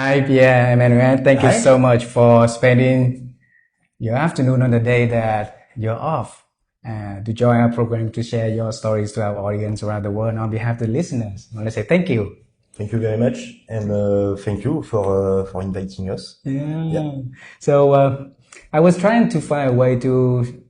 Hi, Pierre-Emmanuel. Thank you Hi. so much for spending your afternoon on the day that you're off to join our program to share your stories to our audience around the world. On behalf of the listeners, I want to say thank you. Thank you very much, and thank you for inviting us. Yeah. So I was trying to find a way to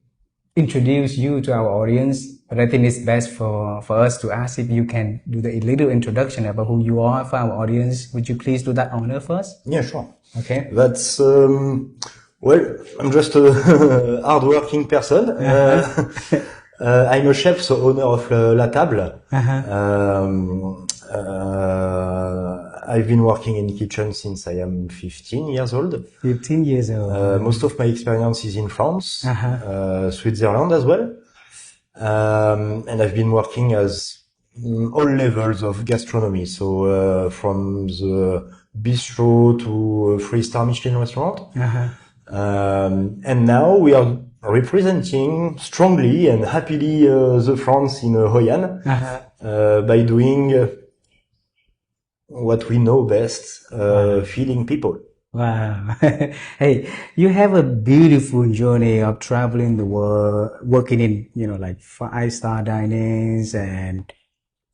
introduce you to our audience, but I think it's best for us to ask if you can do the little introduction about who you are for our audience. Would you please do that honor first? Yeah, sure. Okay. That's well, I'm just a hardworking person. I'm a chef, so owner of La Table. I've been working in kitchen since I am 15 years old. 15 years old. Most of my experience is in France, Switzerland as well. And I've been working as all levels of gastronomy. So, from the bistro to a 3-star Michelin restaurant. And now we are representing strongly and happily the France in Hoi An by doing what we know best, feeding people. Wow. Hey, you have a beautiful journey of traveling the world, working in, like 5-star dinings and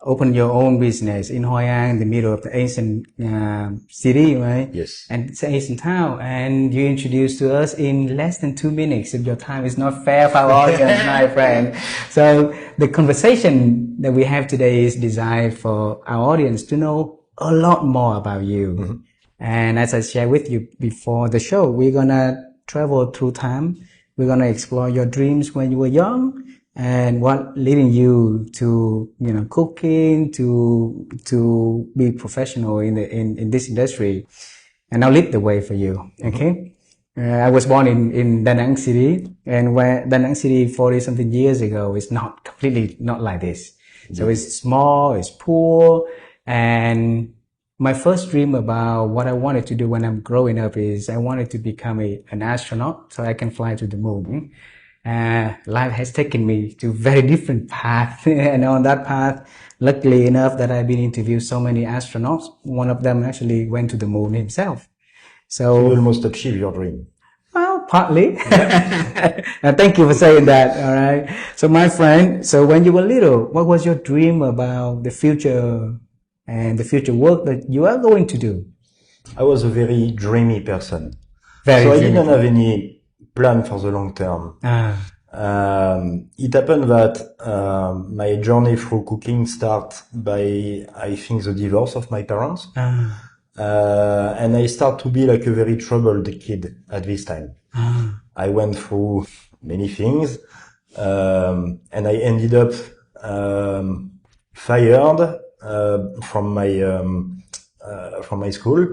open your own business in Hoi An, in the middle of the Asian city, right? Yes. And it's an Asian town. And you introduced to us in less than 2 minutes. If your time is not fair for our audience, my friend. So the conversation that we have today is designed for our audience to know a lot more about you. And as I shared with you before the show, we're gonna travel through time. We're gonna explore your dreams when you were young and what leading you to, cooking, to be professional in this industry. And I'll lead the way for you. Okay. I was born in Da Nang City, and where Da Nang City 40 something years ago is completely not like this. So it's small, it's poor, and my first dream about what I wanted to do when I'm growing up is I wanted to become an astronaut so I can fly to the moon. Life has taken me to very different path, and on that path, luckily enough that I've been interviewed so many astronauts. One of them actually went to the moon himself. So you almost achieved your dream. Well, partly. Thank you for saying that. All right. So my friend, so when you were little, what was your dream about the future and the future work that you are going to do? I was a very dreamy person. I didn't have any plan for the long term. It happened that my journey through cooking started by, I think, the divorce of my parents. And I start to be like a very troubled kid at this time. I went through many things, and I ended up fired from my school.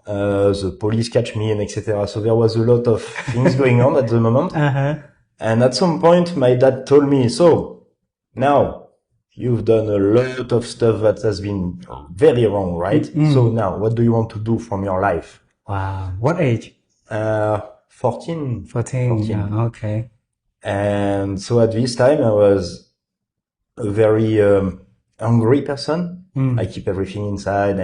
The police catch me and etc. So there was a lot of things going on at the moment. And at some point, my dad told me, so now you've done a lot of stuff that has been very wrong, right? So now what do you want to do from your life? Wow. What age? 14. 14. Yeah, okay. And so at this time, I was a very angry person. I keep everything inside.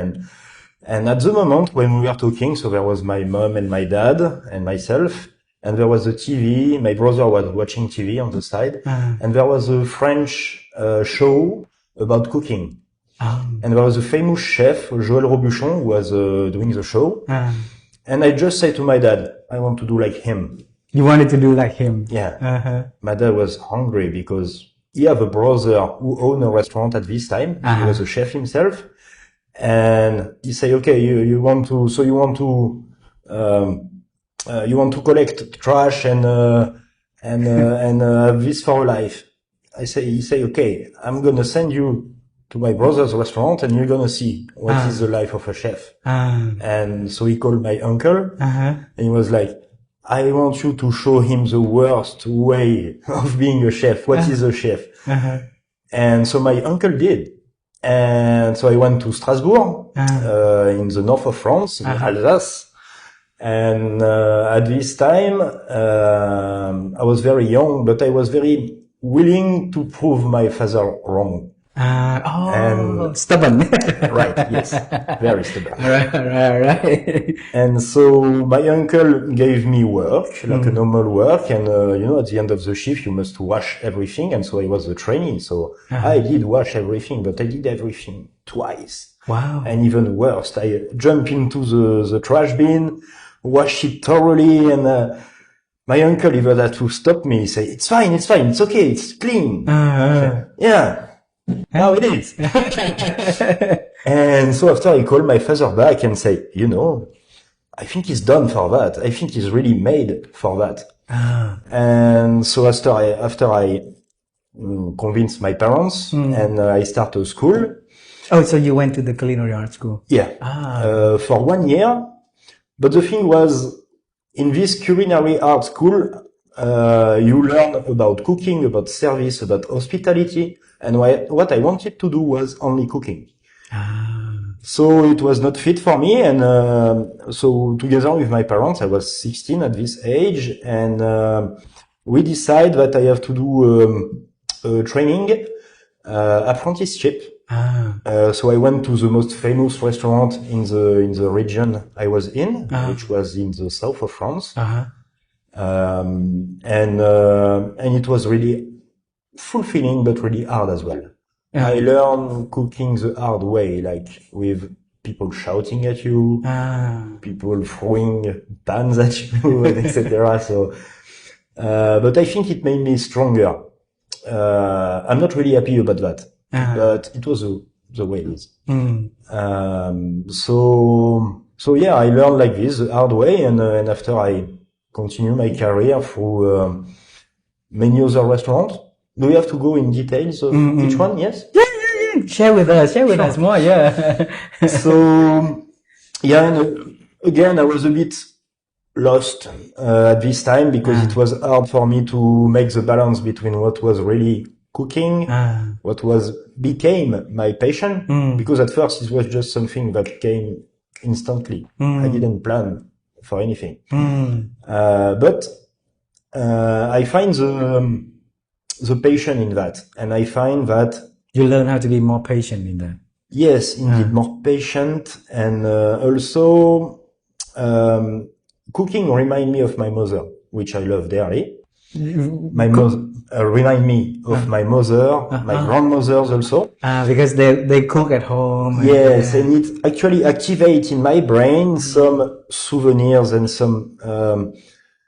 And at the moment when we were talking, so there was my mom and my dad and myself, and there was a TV. My brother was watching TV on the side, and there was a French show about cooking. And there was a famous chef, Joël Robuchon, who was doing the show. And I just said to my dad, I want to do like him. You wanted to do like him? Yeah. My dad was hungry because he had a brother who owned a restaurant at this time. He was a chef himself. And he said, okay, you want to collect trash and have this for life. He say, okay, I'm gonna send you to my brother's restaurant and you're gonna see what is the life of a chef. And so he called my uncle and he was like, I want you to show him the worst way of being a chef. What is a chef? And so my uncle did. And so I went to Strasbourg, in the north of France, in Alsace. And at this time, I was very young, but I was very willing to prove my father wrong. And stubborn. right, yes, very stubborn. Right. And so my uncle gave me work, like a normal work, and at the end of the shift you must wash everything, and so I was the trainee, so I did wash everything, but I did everything twice. Wow. And even worse, I jump into the trash bin, wash it thoroughly, and my uncle even had to stop me, say, it's fine, it's okay, it's clean. Yeah, now it is. And so after I call my father back and say, I think he's done for that. I think he's really made for that. And so after I convinced my parents and I started school. Oh, so you went to the culinary art school? Yeah. For 1 year. But the thing was, in this culinary art school, you learn about cooking, about service, about hospitality. And what I wanted to do was only cooking. So it was not fit for me. And so together with my parents, I was 16 at this age. And we decided that I have to do training, apprenticeship. So I went to the most famous restaurant in the region I was in, which was in the south of France. And it was really fulfilling, but really hard as well. I learned cooking the hard way, like with people shouting at you, people throwing pans at you, etc. So, but I think it made me stronger. I'm not really happy about that. But it was the way it is. So yeah, I learned like this the hard way, and after I continue my career through many other restaurants. Do we have to go in details of each one? Yes. Yeah. Share with us more. Yeah. So yeah, and again, I was a bit lost at this time because it was hard for me to make the balance between what was really cooking, what became my passion, because at first it was just something that came instantly. I didn't plan for anything. But I find the passion in that, and I find that you learn how to be more patient in that. Yes, indeed, more patient, and also cooking remind me of my mother, which I love dearly. My mother remind me of my mother, my grandmothers also. Because they cook at home. Yes, and it actually activates in my brain some souvenirs and some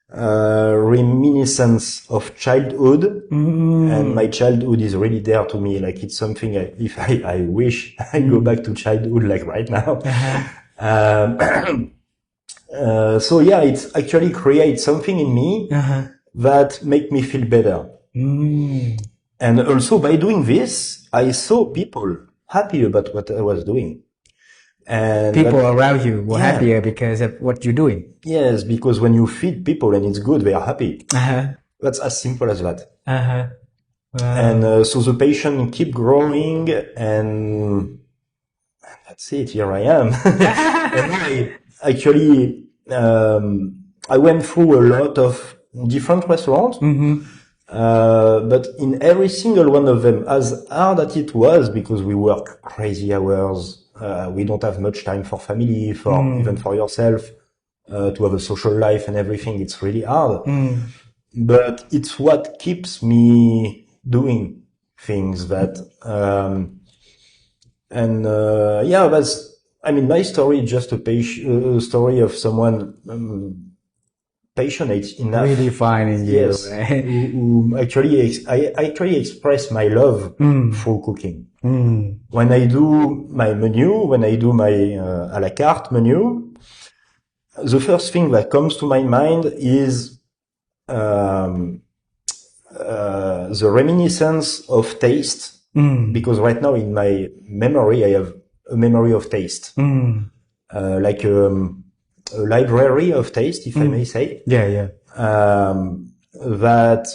reminiscence of childhood. And my childhood is really there to me. Like it's something if I wish I go back to childhood like right now. So yeah, it actually creates something in me that make me feel better. And also by doing this, I saw people happy about what I was doing. And people around you were happier because of what you're doing. Yes, because when you feed people and it's good, they are happy. That's as simple as that. Wow. And so the passion keep growing, and that's it. Here I am. And I actually, I went through a lot of different restaurants. But in every single one of them, as hard as it was, because we work crazy hours, we don't have much time for family, even for yourself, to have a social life and everything. It's really hard. But it's what keeps me doing things that, my story is just a story of someone, passionate enough. Really finding you. Yes. Who I actually express my love through cooking. When I do my menu, when I do my à la carte menu, the first thing that comes to my mind is the reminiscence of taste. Because right now in my memory, I have a memory of taste. Like a library of taste, if I may say. Yeah. That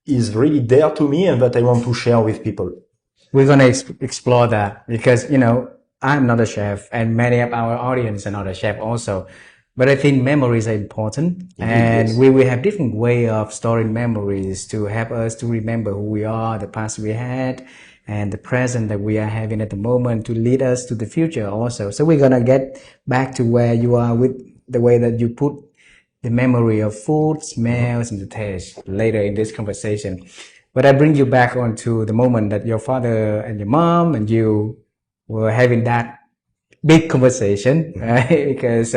is really there to me and that I want to share with people. We're going to explore that because, I'm not a chef and many of our audience are not a chef also. But I think memories are important. And we will have different way of storing memories to help us to remember who we are, the past we had, and the present that we are having at the moment to lead us to the future also. So we're gonna get back to where you are with the way that you put the memory of food, smells, and the taste later in this conversation. But I bring you back onto the moment that your father and your mom and you were having that big conversation, right? Because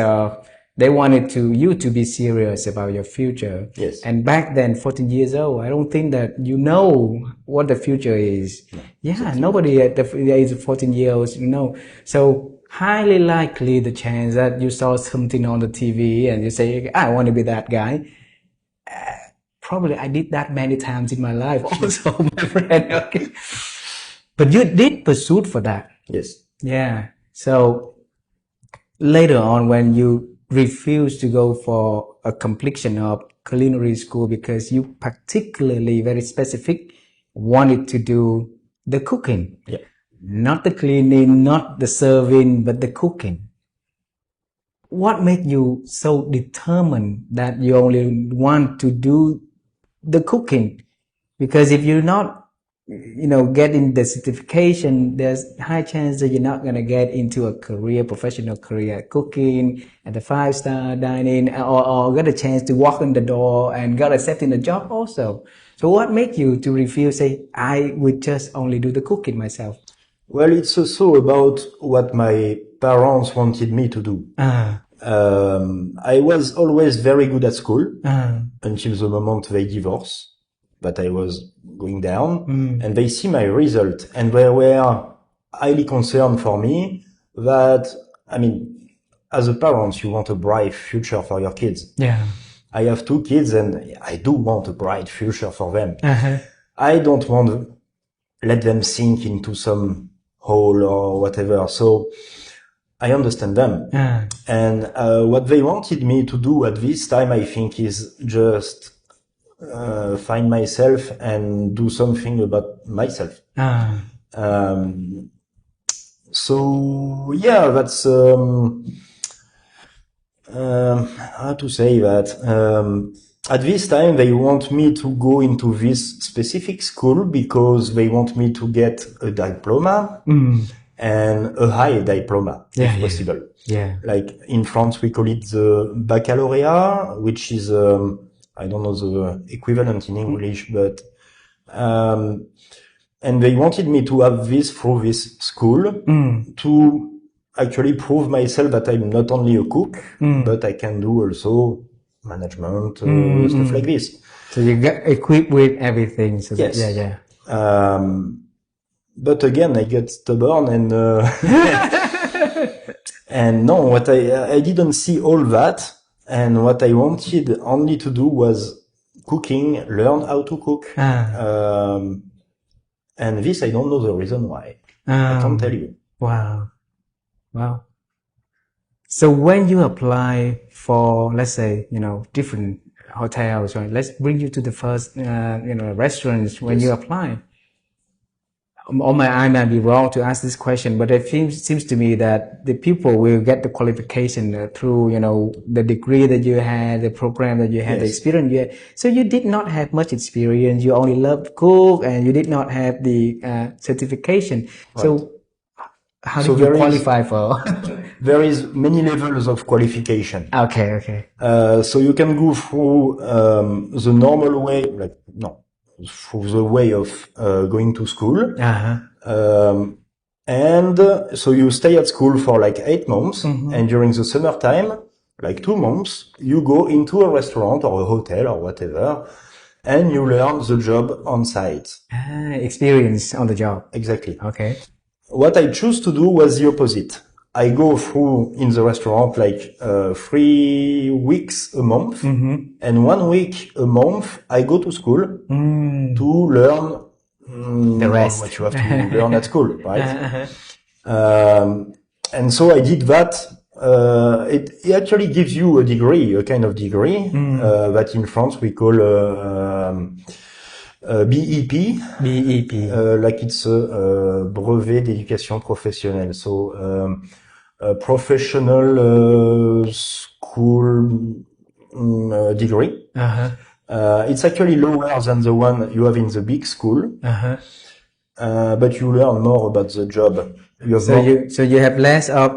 they wanted you to be serious about your future. Yes. And back then, 14 years old, I don't think that you know what the future is. No, yeah, nobody at the age of 14 years old, you know. So highly likely the chance that you saw something on the TV and you say, I want to be that guy. Probably I did that many times in my life also, my friend. Okay. But you did pursue for that. Yes. Yeah. So later on, when you refused to go for a completion of culinary school because you particularly very specific wanted to do the cooking, Yeah. not the cleaning, not the serving, but the cooking. What made you so determined that you only want to do the cooking? Because if you're not getting the certification, there's high chance that you're not going to get into a professional career cooking at the 5-star dining, or get a chance to walk in the door and got accepted in a job also. So what made you to refuse, say, I would just only do the cooking myself? Well, it's also about what my parents wanted me to do. I was always very good at school until the moment they divorced. But I was going down and they see my result and they were highly concerned for me that, I mean, as a parent, you want a bright future for your kids. Yeah. I have 2 kids and I do want a bright future for them. Uh-huh. I don't want to let them sink into some hole or whatever. So I understand them. And what they wanted me to do at this time, I think, is just find myself and do something about myself. So yeah, that's how to say that. At this time, they want me to go into this specific school because they want me to get a diploma and a high diploma, if possible. Yeah. Like in France, we call it the baccalaureate, which is I don't know the equivalent in English, but and they wanted me to have this through this school to actually prove myself that I'm not only a cook, but I can do also management, stuff like this. So you get equipped with everything. So yes. Yeah. But again, I get stubborn and and no, what I didn't see all that. And what I wanted only to do was cooking, learn how to cook. And this, I don't know the reason why. I can't tell you. Wow. So when you apply for, let's say, different hotels, right? Let's bring you to the first, restaurants when you apply. I might be wrong to ask this question, but it seems to me that the people will get the qualification through, the degree that you had, the program that you had, the experience you had. So you did not have much experience. You only loved to cook and you did not have the certification. Right. So how did you qualify for? There is many levels of qualification. Okay. So you can go through the normal way, through the way of going to school. And so you stay at school for like 8 months, and during the summertime, like 2 months, you go into a restaurant or a hotel or whatever, and you learn the job on site. Experience on the job. Exactly. Okay. What I choose to do was the opposite. I go through in the restaurant like 3 weeks a month, and 1 week a month I go to school to learn the rest. What you have to learn at school, right? And so I did that. It actually gives you a degree, a kind of degree that in France we call BEP. Like it's a brevet d'éducation professionnelle. So professional school degree. It's actually lower than the one you have in the big school. but you learn more about the job. You have more, So you have less of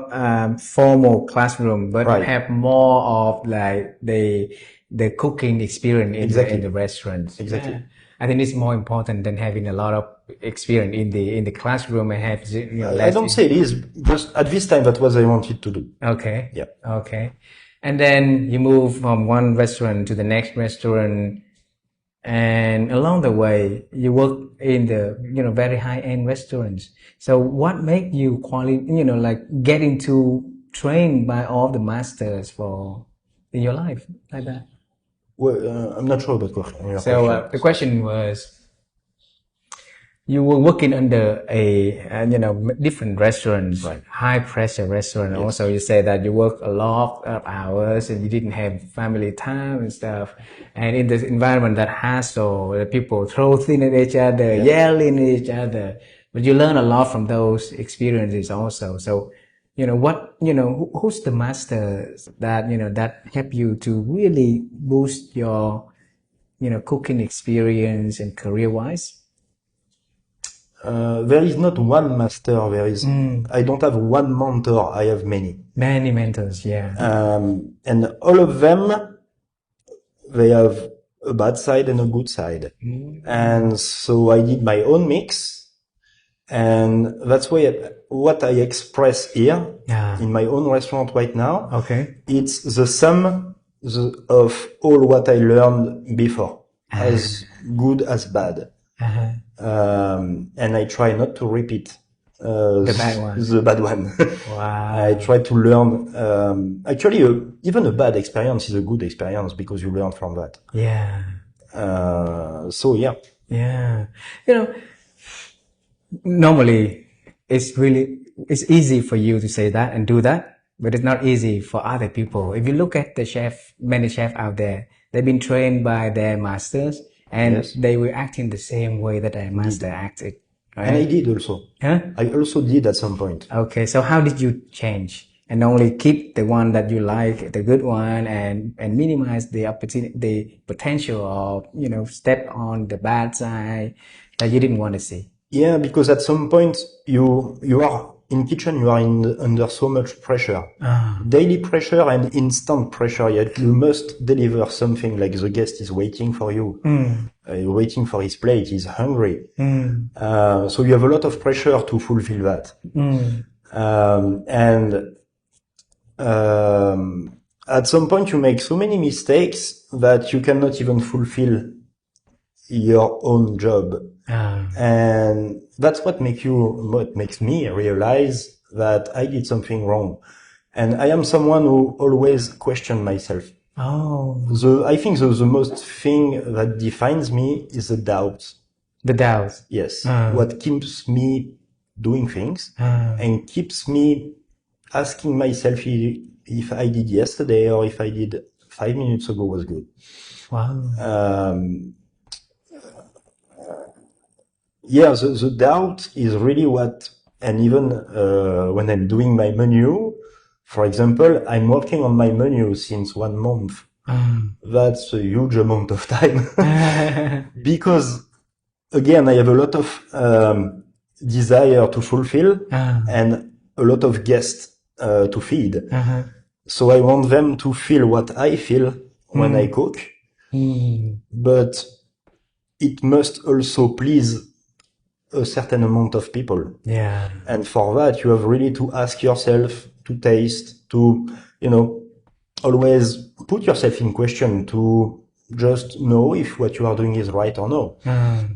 formal classroom, but you right. have more of like the cooking experience in Exactly. the restaurants. Exactly. Yeah. I think it's more important than having a lot of experience in the classroom and have I less. don't say it is, just at this time that was I wanted to do. Okay. Yeah. Okay. And then you move from one restaurant to the next restaurant, and along the way you work in the very high-end restaurants. So what made you like get into trained by all the masters for in your life like that? Well, I'm not sure about your So question. the question was, you were working under a different restaurants, Right. high pressure restaurant. Yes. Also, you say that you work a lot of hours and you didn't have family time and stuff. And in this environment that hassle, the people throw things at each other, yelling at each other. But you learn a lot from those experiences also. So, who's the master that that help you to really boost your cooking experience and career wise? There is not one master. There is. I don't have one mentor. I have many. Many mentors, yeah. And all of them, they have a bad side and a good side. And so I did my own mix. And that's why what I express here in my own restaurant right now, Okay. it's the sum of all what I learned before, as good as bad. And I try not to repeat The bad one. the bad one. Wow. I try to learn. Actually, even a bad experience is a good experience because you learn from that. Yeah. So yeah. Yeah. Normally it's easy for you to say that and do that, but it's not easy for other people. If you look at many chefs out there, they've been trained by their masters and they will act in the same way that their master acted. Right? And I did also. Huh? I also did at some point. Okay, so how did you change and only keep the one that you like, the good one, and minimize the opportunity, the potential of step on the bad side that you didn't want to see? Yeah, because at some point you are in kitchen, you are under so much pressure, daily pressure and instant pressure. Yet you must deliver something like the guest is waiting for you, waiting for his plate, he's hungry. So you have a lot of pressure to fulfill that. At some point you make so many mistakes that you cannot even fulfill your own job. And that's what makes me realize that I did something wrong. And I am someone who always question myself. I think the most thing that defines me is the doubt. The doubts. Yes. What keeps me doing things and keeps me asking myself if I did yesterday or if I did 5 minutes ago was good. Wow. Yeah, the doubt is really what, and even when I'm doing my menu, for example, I'm working on my menu since 1 month. That's a huge amount of time. Because, again, I have a lot of desire to fulfill and a lot of guests to feed. So I want them to feel what I feel when I cook. But it must also please a certain amount of people. Yeah. And for that, you have really to ask yourself, to taste, to, always put yourself in question, to just know if what you are doing is right or no.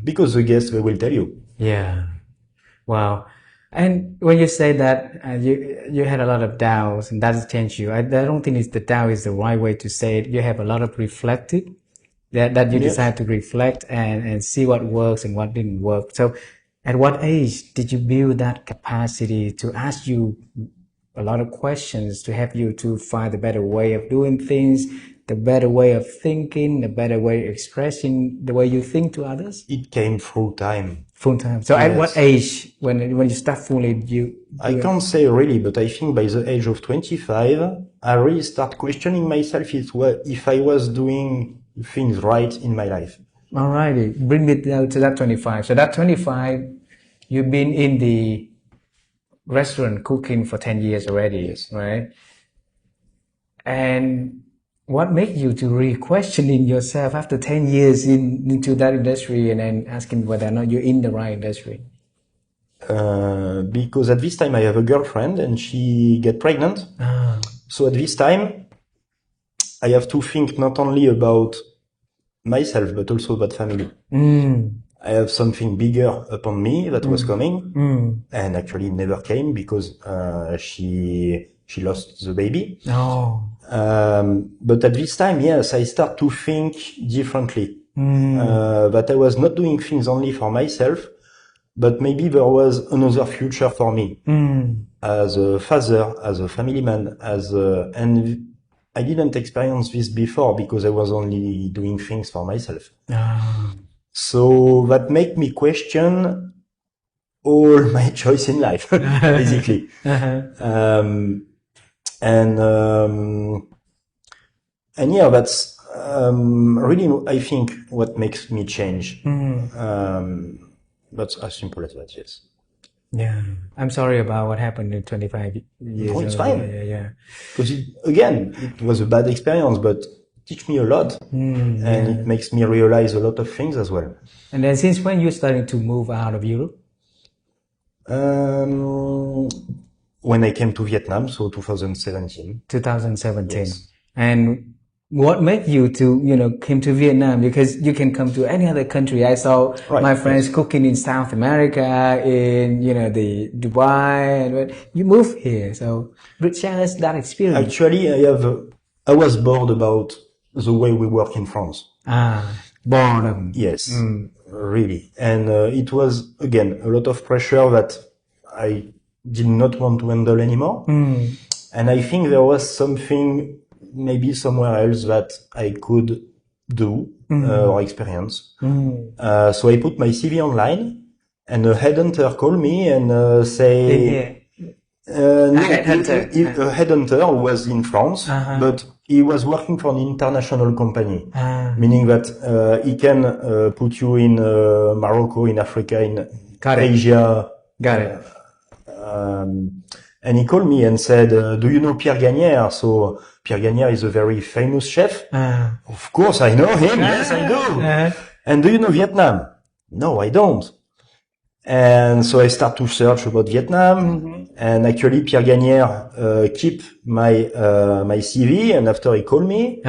Because the guests, they will tell you. Yeah. Wow. And when you say that you had a lot of doubts and that's changed you, I don't think the doubt is the right way to say it. You have a lot of reflected, that you decide to reflect and see what works and what didn't work. So at what age did you build that capacity to ask you a lot of questions to help you to find the better way of doing things, the better way of thinking, the better way of expressing the way you think to others? It came through time. Full time. So at what age, when you start fully, I can't say really, but I think by the age of 25, I really start questioning myself if I was doing things right in my life. Alrighty, bring it down to that 25. So that 25, you've been in the restaurant cooking for 10 years already, right? And what makes you to re-questioning yourself after 10 years into that industry and then asking whether or not you're in the right industry? Because at this time I have a girlfriend and she get pregnant. So at this time I have to think not only about myself but also about family. I have something bigger upon me that was coming, and actually never came because she lost the baby. But at this time, yes, I start to think differently. That I was not doing things only for myself, but maybe there was another future for me as a father, as a family man, and I didn't experience this before because I was only doing things for myself. So that made me question all my choice in life, basically. And yeah, that's really, I think, what makes me change. That's as simple as that, yes. Yeah, I'm sorry about what happened in 25 years ago. No, it's fine. Yeah. Because it was a bad experience, but teach me a lot, and it makes me realize a lot of things as well. And then since when you starting to move out of Europe? When I came to Vietnam, so 2017. 2017. Yes. And what made you to, came to Vietnam? Because you can come to any other country. I saw my friends cooking in South America, in, the Dubai, and you moved here. So share us that experience. Actually, I was bored about the way we work in France. Boredom. Yes, really. And it was, again, a lot of pressure that I did not want to handle anymore. And I think there was something maybe somewhere else that I could do or experience. So I put my CV online, and a headhunter called me and say... a headhunter who was in France, but he was working for an international company, meaning that he can put you in Morocco, in Africa, in Asia. Got it. And he called me and said, do you know Pierre Gagnère? So Pierre Gagnère is a very famous chef. Of course I know him. Yes, I do. And do you know Vietnam? No, I don't. And so I start to search about Vietnam, and actually Pierre Gagnère keep my CV, and after he called me,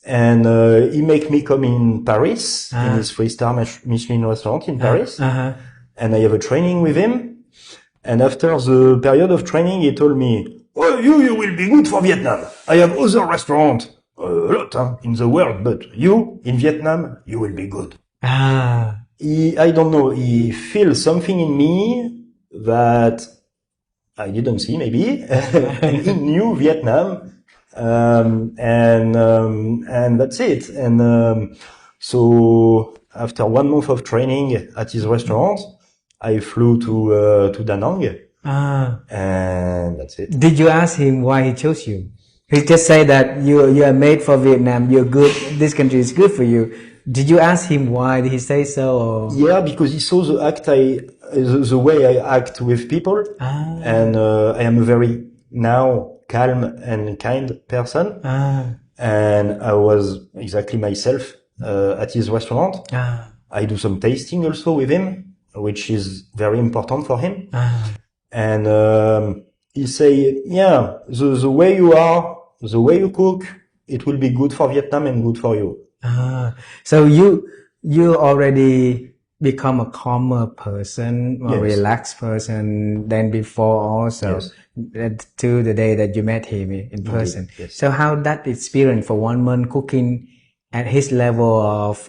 and he make me come in Paris, in his 3-star Michelin restaurant in Paris, and I have a training with him, and after the period of training he told me, oh, you will be good for Vietnam. I have other restaurants, a lot in the world, but you, in Vietnam, you will be good. I don't know, he feels something in me that I didn't see maybe, and he knew Vietnam, and that's it. And so after 1 month of training at his restaurant, I flew to Da Nang, and that's it. Did you ask him why he chose you? He just said that you are made for Vietnam, you're good, this country is good for you. Did you ask him why? Did he say so? Or? Yeah, because he saw the way I act with people, and I am a very now calm and kind person, and I was exactly myself at his restaurant. I do some tasting also with him, which is very important for him, and he say, yeah, the way you are, the way you cook, it will be good for Vietnam and good for you. So you already become a calmer person, a relaxed person than before also, to the day that you met him in person. Yes. So how that experience for 1 month cooking at his level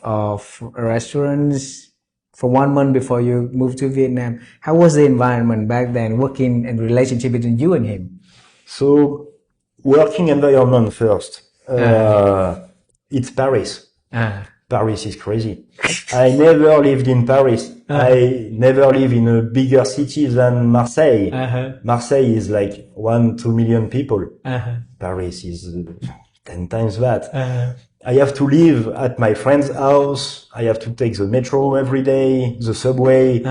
of restaurants for 1 month before you moved to Vietnam, how was the environment back then, working and relationship between you and him? So working environment first, it's Paris. Paris is crazy. I never lived in Paris. I never live in a bigger city than Marseille. Marseille is like 1-2 million people. Paris is 10 times that. I have to live at my friend's house. I have to take the metro every day, the subway.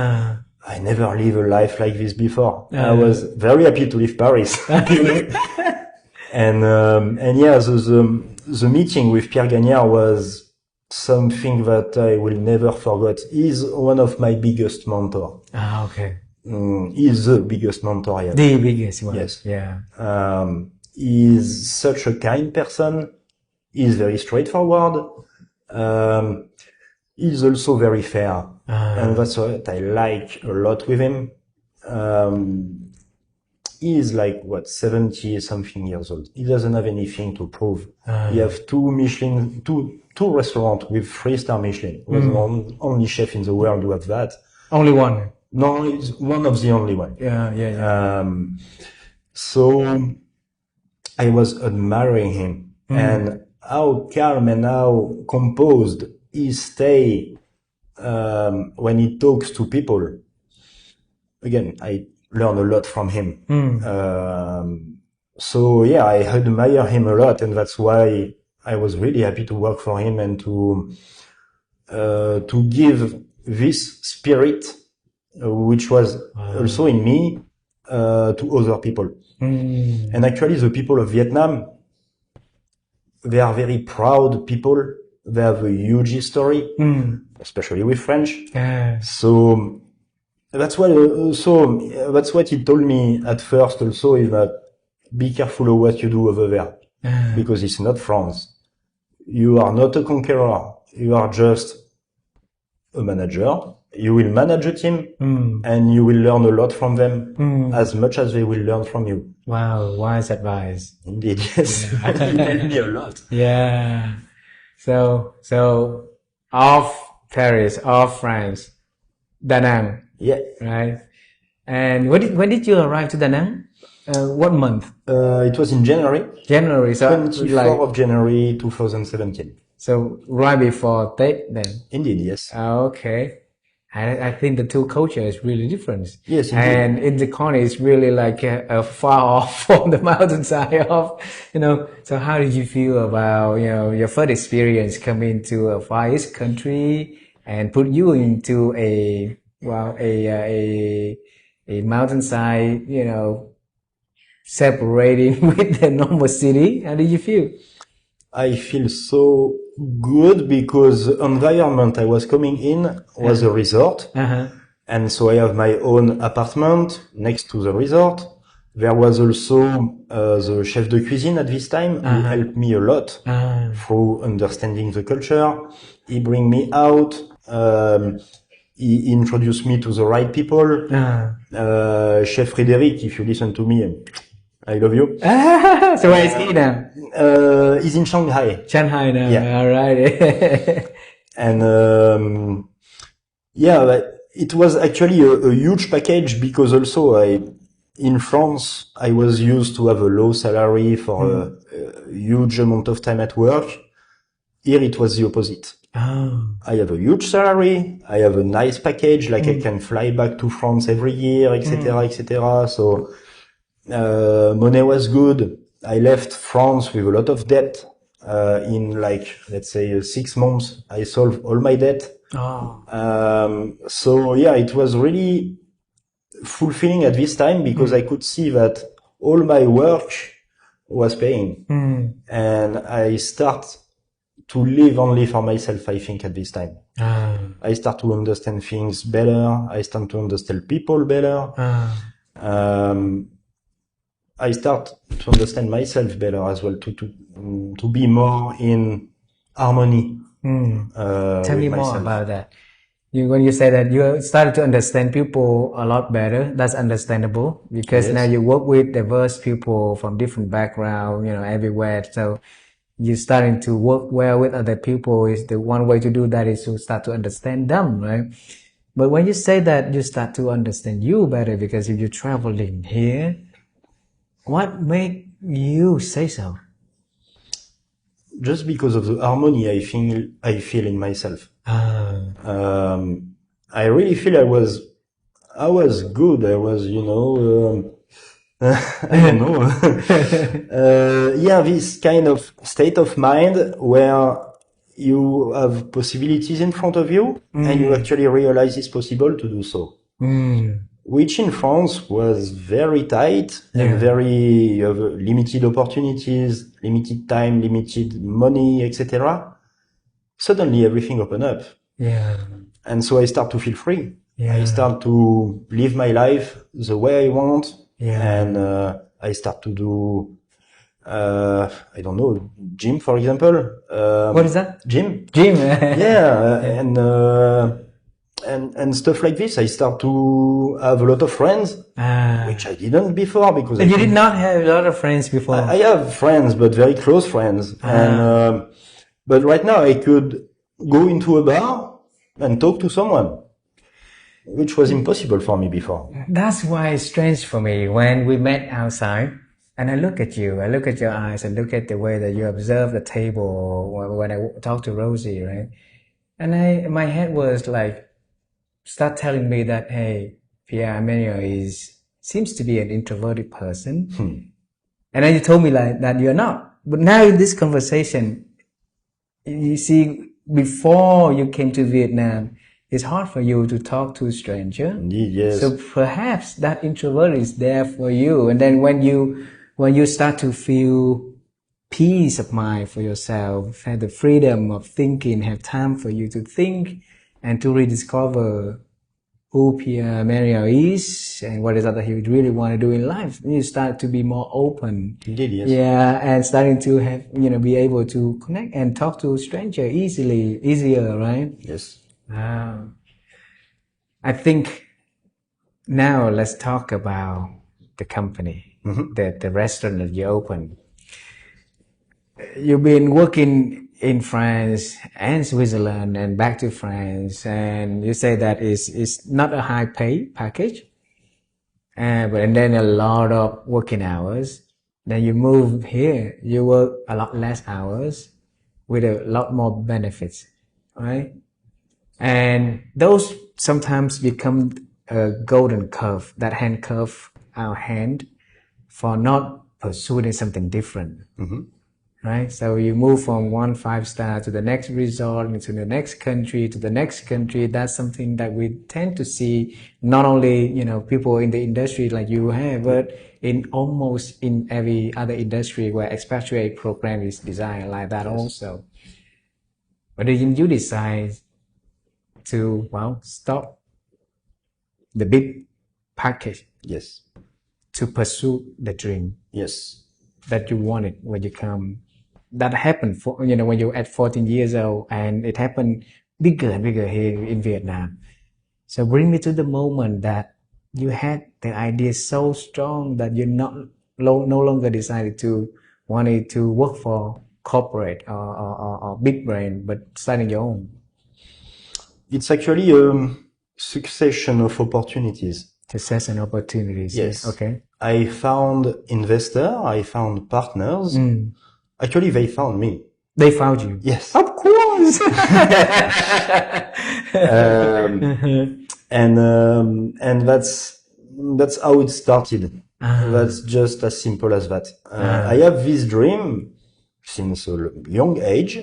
I never live a life like this before. I was very happy to leave Paris. And yeah, the meeting with Pierre Gagnard was something that I will never forget. He's one of my biggest mentor. Okay. He's the biggest mentor I have. The biggest one. Yes. Yeah. He's such a kind person. He's very straightforward. He's also very fair. And that's what I like a lot with him. He's like, 70 something years old. He doesn't have anything to prove. He has two restaurants with 3-star Michelin. He was the only chef in the world who have that. Only one? No, he's one of the only one. Yeah. So I was admiring him and how calm and how composed he stay when he talks to people. Again, I learn a lot from him. So yeah, I admire him a lot, and that's why I was really happy to work for him and to give this spirit, which was also in me, to other people. And actually, the people of Vietnam, they are very proud people. They have a huge history, especially with French. So that's what he told me at first also, is that be careful of what you do over there, because it's not France. You are not a conqueror. You are just a manager. You will manage a team and you will learn a lot from them as much as they will learn from you. Wow, wise advice. Indeed, yes. He helped me a lot. Yeah. So off Paris, off France, Da Nang. Yeah. Right. And when did you arrive to Da Nang? What month? It was in January. January. So 24th of January 2017. So right before Tết then. Indeed, yes. Okay. I think the two cultures is really different. Yes, indeed. And in the corner is really like far off from the mountainside of, So how did you feel about, your first experience coming to a Far East country and put you into a mountainside, separating with the normal city? How did you feel? I feel so good because the environment I was coming in was a resort. And so I have my own apartment next to the resort. There was also the chef de cuisine at this time who helped me a lot through understanding the culture. He bring me out. He introduced me to the right people. Chef Frédéric, if you listen to me, I love you. So where is he now? He's in Shanghai. Shanghai now. Yeah. All right. And but it was actually a huge package because also in France, I was used to have a low salary for a huge amount of time at work. Here it was the opposite. I have a huge salary. I have a nice package, like I can fly back to France every year, etc., etc. So money was good. I left France with a lot of debt. In let's say 6 months, I solved all my debt. So yeah, it was really fulfilling at this time because I could see that all my work was paying. And I start to live only for myself, I think, at this time. I start to understand things better. I start to understand people better. I start to understand myself better as well, to be more in harmony. Tell me more about that. When you say that you started to understand people a lot better, that's understandable because now you work with diverse people from different backgrounds, everywhere. So you're starting to work well with other people. Is the one way to do that is to start to understand them, right? But when you say that you start to understand you better because if you're traveling here, what made you say so? Just because of the harmony I feel in myself. I really feel I was good. I was, I don't know. This kind of state of mind where you have possibilities in front of you and you actually realize it's possible to do so. which in France was very tight and very limited opportunities, limited time, limited money, etc. Suddenly everything opened up. Yeah. And so I start to feel free. Yeah. I start to live my life the way I want. Yeah. And I start to do, I don't know, gym, for example. What is that? Gym. Gym. Yeah. And stuff like this. I start to have a lot of friends, which I didn't before because you did not have a lot of friends before. I have friends, but very close friends. And, but right now I could go into a bar and talk to someone, which was impossible for me before. That's why it's strange for me when we met outside and I look at you, I look at your eyes, I look at the way that you observe the table when I talk to Rosie, right? And my head was like, start telling me that, hey, Pierre-Emmanuel seems to be an introverted person. And then you told me like that you're not. But now in this conversation, you see, before you came to Vietnam, it's hard for you to talk to a stranger. Indeed, yes. So perhaps that introvert is there for you. And then when you start to feel peace of mind for yourself, have the freedom of thinking, have time for you to think and to rediscover who Pierre-Emmanuel is and what is it that he would really want to do in life, you start to be more open. Indeed, yes. Yeah, and starting to have, be able to connect and talk to a stranger easier, right? Yes. I think now let's talk about the company, the restaurant that you opened. You've been working in France and Switzerland and back to France, and you say that it's not a high pay package, and then a lot of working hours. Then you move here, you work a lot less hours with a lot more benefits, right? And those sometimes become a golden curve that handcuff our hand for not pursuing something different. Right? So you move from one 5-star to the next resort, to the next country, to the next country. That's something that we tend to see not only, people in the industry like you have, but in almost in every other industry where expatriate program is designed like that also. But then you decide to, stop the big package. Yes. To pursue the dream. Yes. That you wanted when you come. That happened for, when you're at 14 years old, and it happened bigger and bigger here in Vietnam. So bring me to the moment that you had the idea so strong that you no longer decided to wanted to work for corporate or big brand, but starting your own. It's actually a succession of opportunities. Success and opportunities. Yes. Okay. I found investor. I found partners. Actually, they found me. They found you? Yes. Of course! And that's how it started. That's just as simple as that. I have this dream since a young age.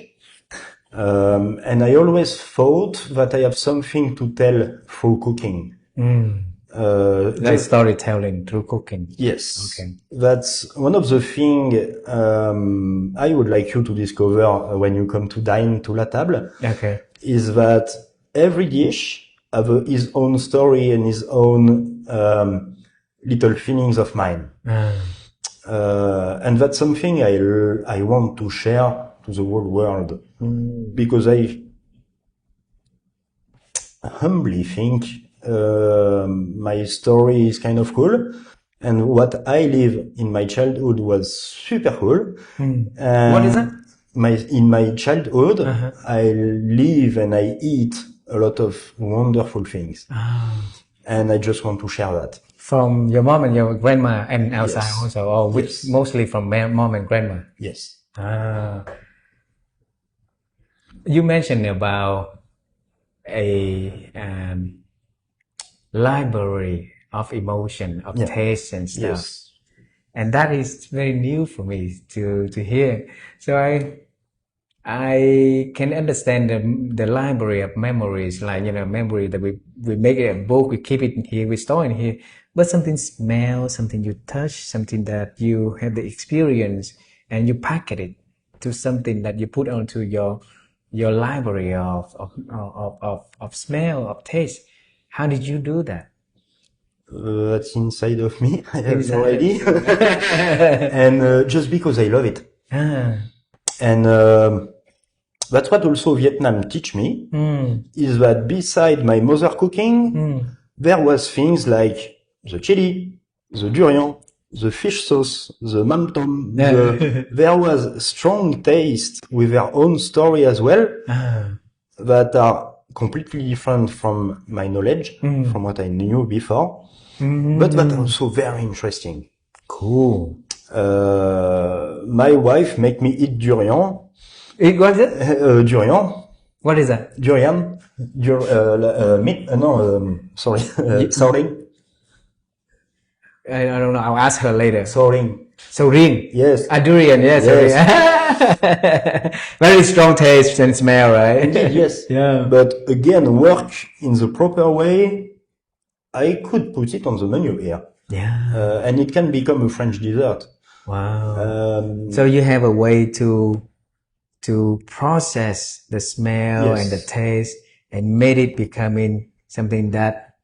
And I always thought that I have something to tell through cooking. That's storytelling through cooking. Yes. Okay. That's one of the things I would like you to discover when you come to dine to La Table. Okay. Is that every dish have his own story and his own little feelings of mine. And that's something I want to share to the whole world. Because I humbly think my story is kind of cool, and what I live in my childhood was super cool. What is that? In my childhood, I live and I eat a lot of wonderful things, and I just want to share that. From your mom and your grandma, and outside Yes. also, or which mostly from mom and grandma. Yes. You mentioned about a library of emotion, of taste and stuff. Yes. And that is very new for me to hear. So I can understand the library of memories, like, memory that we make it a book, we keep it in here, we store in here. But something smell, something you touch, something that you have the experience, and you packet it to something that you put onto your library of smell, of taste. How did you do that? That's inside of me. I have no Inside. idea. And just because I love it. And that's what also Vietnam teach me, is that beside my mother cooking, there was things like the chili, the durian, the fish sauce, the mam tom. There was strong taste with their own story as well, that are completely different from my knowledge, from what I knew before, but that are also very interesting. Cool. My wife make me eat durian. What is it? Durian. What is that? Durian. Meat. No, sorry. Soring. I don't know. I'll ask her later. Soring. Soring. Yes. Durian. Yes. Yes. Very strong taste and smell, right? Indeed, yes. Yeah. But again, work in the proper way. I could put it on the menu here. Yeah. And it can become a French dessert. Wow. So you have a way to process the smell and the taste and made it becoming something that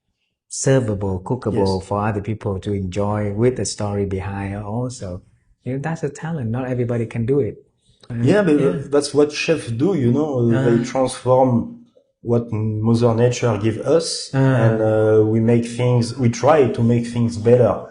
servable, cookable for other people to enjoy with the story behind also. That's a talent. Not everybody can do it. But that's what chefs do, they transform what Mother Nature gives us, and we try to make things better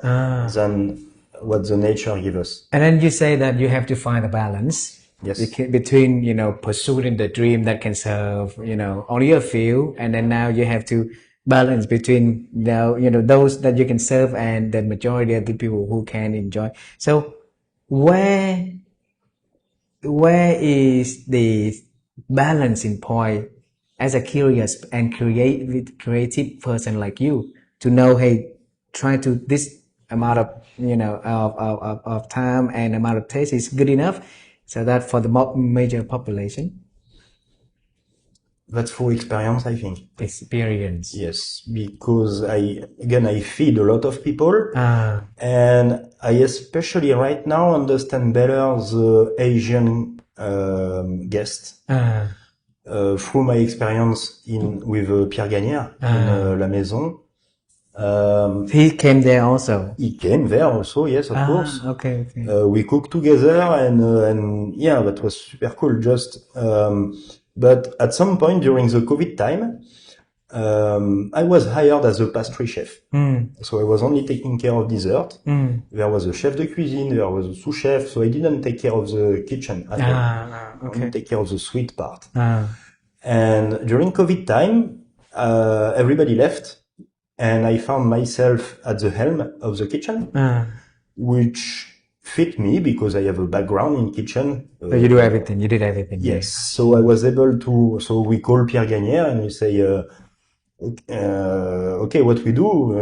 than what the nature gives us. And then you say that you have to find a balance. Yes. Between, pursuing the dream that can serve, only a few, and then now you have to balance between those that you can serve and the majority of the people who can enjoy. So where is the balancing point as a curious and creative person like you to know, hey, try to this amount of of time and amount of taste is good enough, so that for the major population? That's for experience, I think. Experience. Yes, because I feed a lot of people, and I especially right now understand better the Asian guests through my experience with Pierre Gagnère in La Maison. He came there also. He came there also, yes, of course. Okay. We cooked together, and yeah, that was super cool. But at some point during the COVID time, I was hired as a pastry chef. So I was only taking care of dessert. There was a chef de cuisine, there was a sous chef, so I didn't take care of the kitchen at all. Okay. Only take care of the sweet part. And during COVID time, everybody left, and I found myself at the helm of the kitchen, which fit me because I have a background in kitchen. So you do everything. You did everything. Yes. So I was able to. So we call Pierre Gagnère and we say, okay, what we do?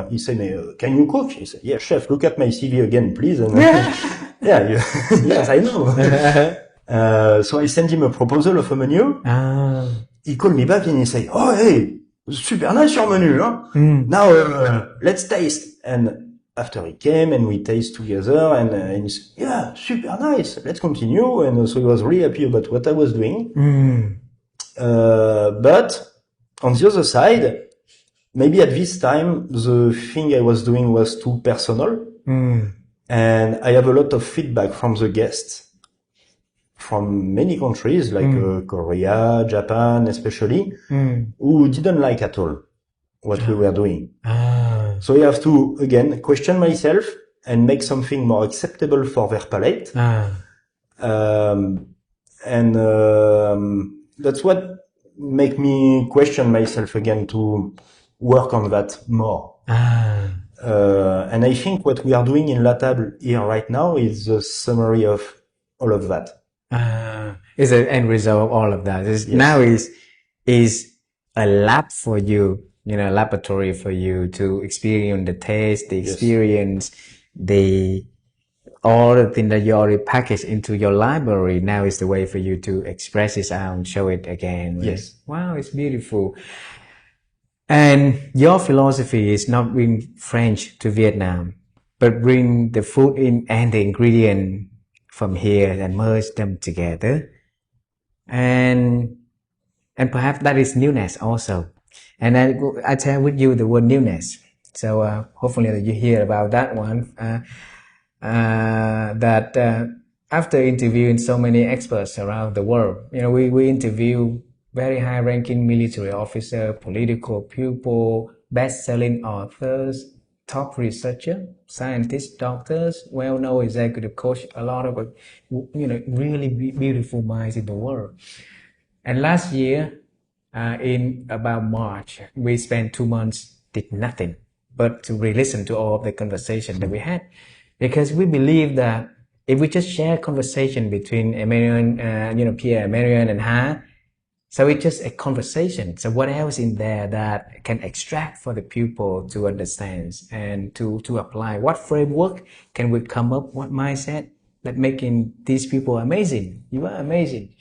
He said, can you cook? He said, yeah, chef. Look at my CV again, please. And yes, I know. So I sent him a proposal of a menu. He called me back and he said, oh hey, super nice your menu, huh? Now let's taste. And after he came and we taste together, and he said, yeah, super nice, let's continue. And so he was really happy about what I was doing. But on the other side, maybe at this time, the thing I was doing was too personal. And I have a lot of feedback from the guests from many countries, like Korea, Japan especially, who didn't like at all what we were doing. So I have to, again, question myself and make something more acceptable for their palate. That's what make me question myself again to work on that more. And I think what we are doing in La Table here right now is the summary of all of that. Is an end result of all of that. Now is a lab for you, laboratory for you to experience the taste, the experience, the all the things that you already packaged into your library now is the way for you to express it out and show it again. Right? Yes. Wow, it's beautiful. And your philosophy is not bring French to Vietnam, but bring the food in and the ingredient from here and merge them together. And perhaps that is newness also. And I tell with you the word newness. So hopefully that you hear about that one. After interviewing so many experts around the world, we interview very high-ranking military officer, political people, best-selling authors, top researcher, scientists, doctors, well-known executive coach, a lot of really beautiful minds in the world. And last year, in about March, we spent 2 months did nothing but to re-listen to all of the conversation that we had, because we believe that if we just share conversation between Pierre-Emmanuel and Ha, so it's just a conversation. So what else in there that can extract for the pupil to understand and to apply? What framework can we come up? What mindset that making these people amazing? You are amazing.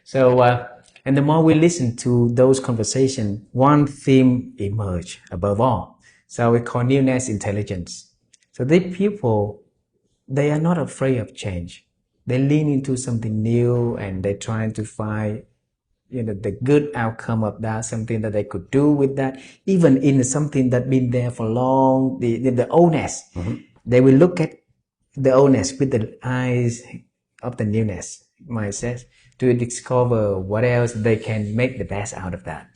So and the more we listen to those conversations, one theme emerge above all. So we call newness intelligence. So these people, they are not afraid of change. They lean into something new and they're trying to find the good outcome of that, something that they could do with that, even in something that been there for long, the oldness. Mm-hmm. They will look at the oldness with the eyes of the newness mindset to discover what else they can make the best out of that.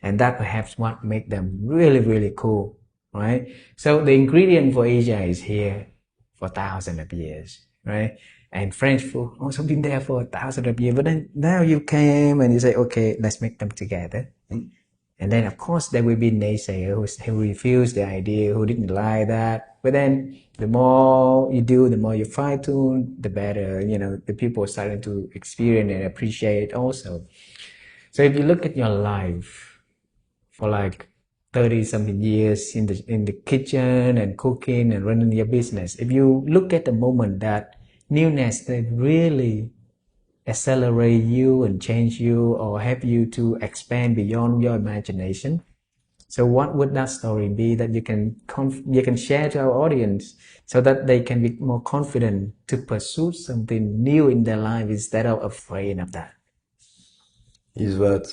And that perhaps what make them really, really cool, right? So the ingredient for Asia is here for thousands of years, right? And French food also been there for thousands of years. But then now you came and you say, okay, let's make them together. And then of course there will be naysayers who refuse the idea, who didn't like that. But then the more you do, the more you fine tune, the better, the people are starting to experience and appreciate also. So if you look at your life for like 30 something years in the kitchen and cooking and running your business, if you look at the moment that newness that really accelerate you and change you or help you to expand beyond your imagination, so what would that story be that you can share to our audience so that they can be more confident to pursue something new in their life instead of afraid of that? Is that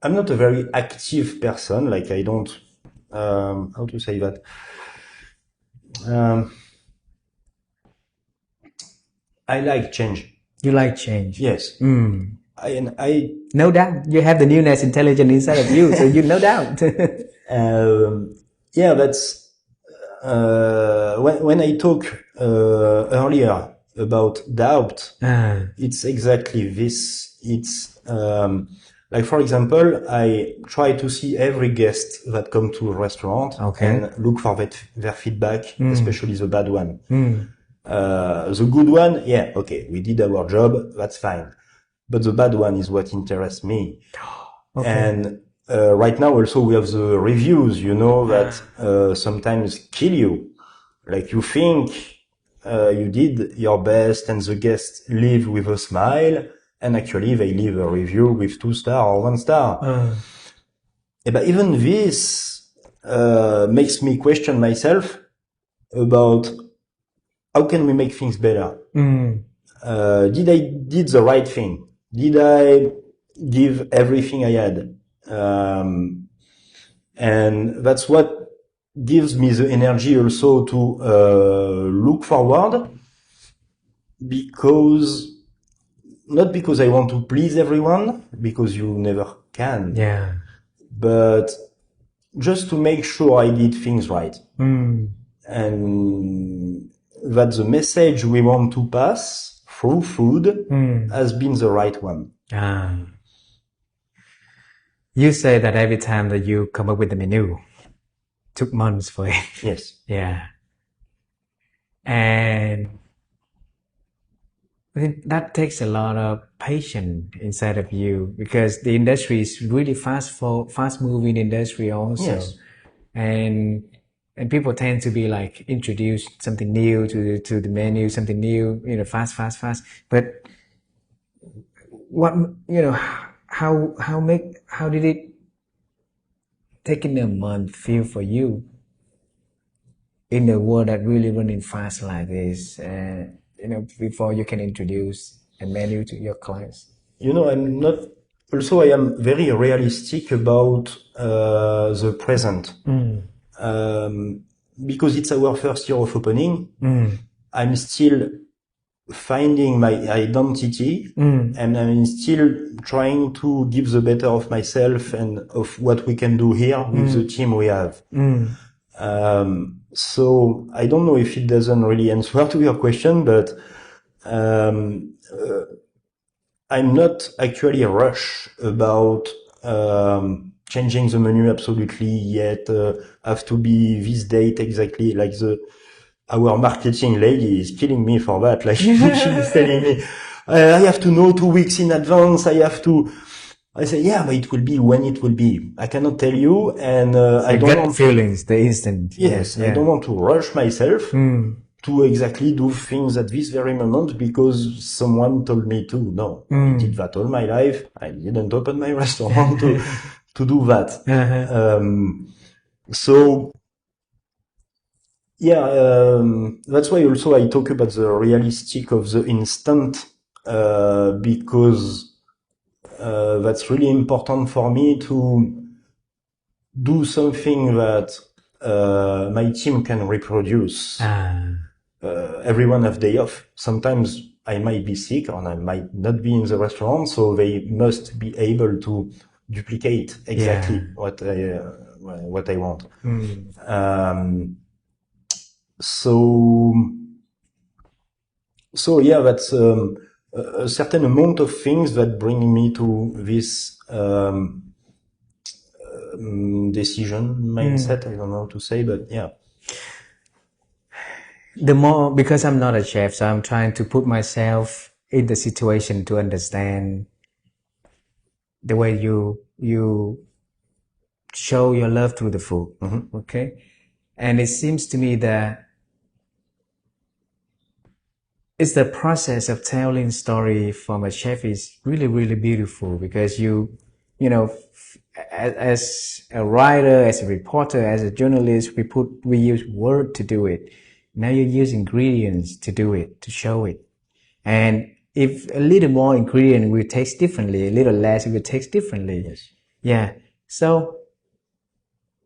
I'm not a very active person. Like I don't, how to say that? I like change. You like change? Yes. I no doubt you have the newness intelligence inside of you, so you no doubt. Yeah, that's when I talk earlier about doubt. It's exactly this. It's like, for example, I try to see every guest that come to a restaurant and look for their feedback, especially the bad one. The good one, yeah, okay, we did our job, that's fine. But the bad one is what interests me. And right now also we have the reviews, that sometimes kill you. Like you think you did your best and the guests leave with a smile, and actually they leave a review with 2 stars or 1 star. But even this makes me question myself about how can we make things better? Did I did the right thing? Did I give everything I had? And that's what gives me the energy also to look forward, not because I want to please everyone, because you never can. Yeah. But just to make sure I did things right. And that the message we want to pass through food has been the right one. You say that every time that you come up with the menu, took months for it. Yes. Yeah. And that takes a lot of patience inside of you, because the industry is really fast moving industry also. Yes. And and people tend to be like introduce something new to the menu, something new, fast. But what, how did it taking a month feel for you in a world that really running fast like this, before you can introduce a menu to your clients? I'm not, also I am very realistic about the present. Because it's our first year of opening, I'm still finding my identity, and I'm still trying to give the better of myself and of what we can do here with the team we have. So I don't know if it doesn't really answer to your question, but I'm not actually a rush about changing the menu absolutely yet. Have to be this date exactly, like our marketing lady is killing me for that. Like she's telling me, I have to know 2 weeks in advance. I say, yeah, but it will be when it will be. I cannot tell you, and I don't want feelings, the instant. Yes, I don't want to rush myself to exactly do things at this very moment because someone told me to. No, I did that all my life. I didn't open my restaurant to do that. So yeah, that's why also I talk about the realistic of the instant, because that's really important for me to do something that my team can reproduce. Everyone have day off. Sometimes I might be sick or I might not be in the restaurant, so they must be able to duplicate exactly what I want. So yeah, that's a certain amount of things that bring me to this decision mindset. I don't know how to say, but yeah. The more, because I'm not a chef, so I'm trying to put myself in the situation to understand the way you show your love through the food. Okay, and it seems to me that it's the process of telling story from a chef is really, really beautiful, because as a writer, as a reporter, as a journalist, we use word to do it. Now you use ingredients to do it, to show it. And if a little more ingredient will taste differently, a little less it will taste differently. Yes. Yeah. So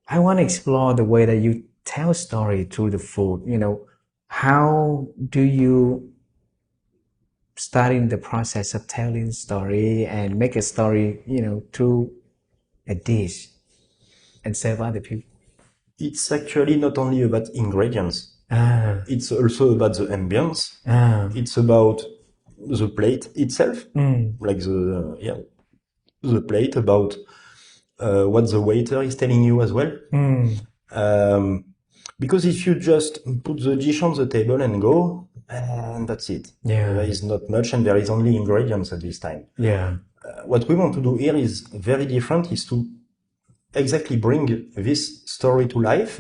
I want to explore the way that you tell story through the food. How do you start in the process of telling story and make a story, through a dish and serve other people? It's actually not only about ingredients. It's also about the ambience. It's about the plate itself, like the plate, about what the waiter is telling you as well. Because if you just put the dish on the table and go, and that's it. There is not much, and there is only ingredients at this time. What we want to do here is very different, is to exactly bring this story to life.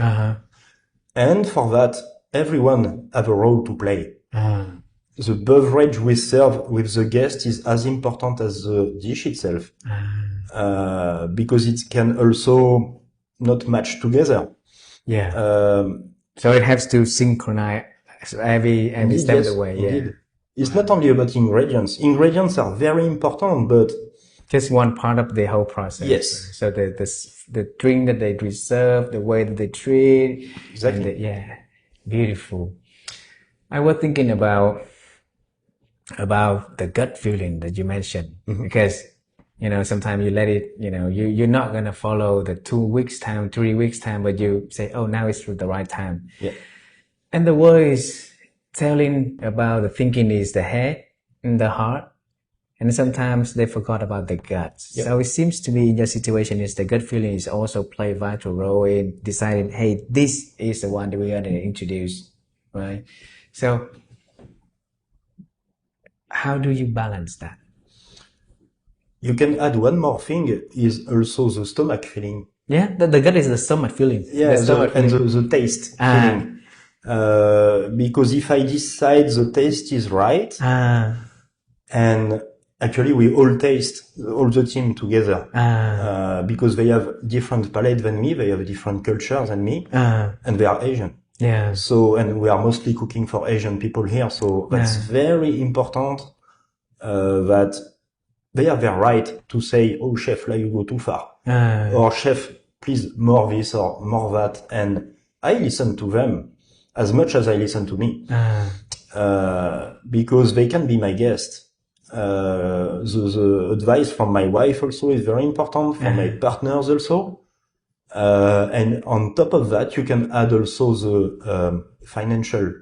And for that, everyone have a role to play. The beverage we serve with the guest is as important as the dish itself, because it can also not match together. So it has to synchronize every step of the way. Indeed. It's not only about ingredients. Ingredients are very important, but just one part of the whole process. Yes. So the drink that they reserve, the way that they treat. Exactly. Beautiful. I was thinking about the gut feeling that you mentioned, because sometimes you let it, you're not gonna follow the 2 weeks time, 3 weeks time, but you say, oh, now it's the right time. And the word is telling about the thinking is the head and the heart. And sometimes they forgot about the gut. So it seems to me in your situation is the gut feeling is also play a vital role in deciding, hey, this is the one that we're going to introduce, right? So how do you balance that? You can add one more thing, is also the stomach feeling. Yeah, the gut is the stomach feeling. Yeah, the taste feeling. Because if I decide the taste is right, and actually we all taste, all the team together, because they have different palate than me, they have different culture than me, and they are Asian. Yeah. So, and we are mostly cooking for Asian people here, so that's very important, that they have their right to say, oh chef, like you go too far. Or chef, please more this or more that. And I listen to them as much as I listen to me. Because they can be my guest. The advice from my wife also is very important, from my partners also. And on top of that, you can add also the financial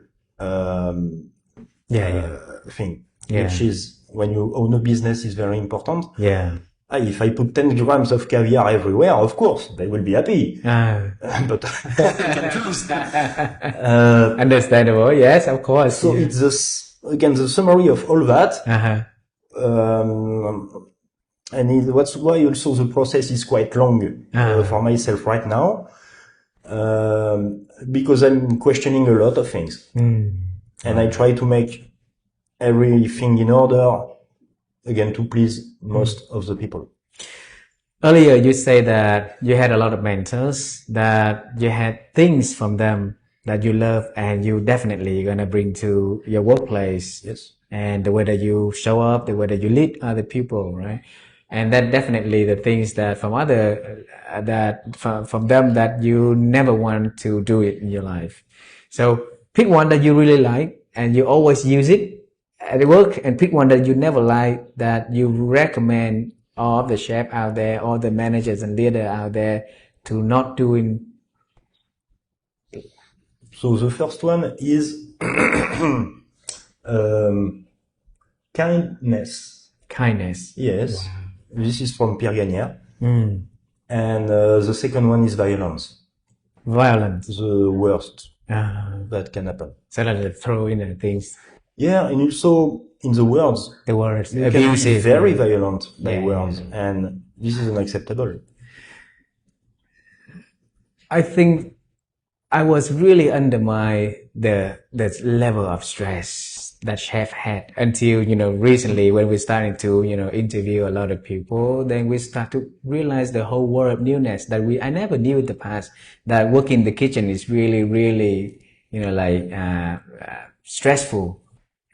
thing, which is when you own a business is very important. Yeah. If I put 10 grams of caviar everywhere, of course, they will be happy. But understandable. Yes, of course. So it's again, the summary of all that. And that's why also the process is quite long for myself right now. Because I'm questioning a lot of things. And I try to make everything in order, again, to please most of the people. Earlier, you say that you had a lot of mentors, that you had things from them that you love and you definitely gonna bring to your workplace. Yes. And the way that you show up, the way that you lead other people, right? And that definitely the things that from them that you never want to do it in your life. So pick one that you really like and you always use it at work, and pick one that you never like that you recommend all the chefs out there, all the managers and leaders out there to not doing. So the first one is kindness. Kindness. Yes. Wow. This is from Pierre-Emmanuel. And the second one is violence. Violence. The worst that can happen. So that throw in the things. Yeah, and also in the words. The words. You can be very violent by words, and this is unacceptable. I think I was really under the level of stress that chef had until, recently when we started to, interview a lot of people, then we start to realize the whole world of newness that I never knew in the past, that working in the kitchen is really, really, stressful.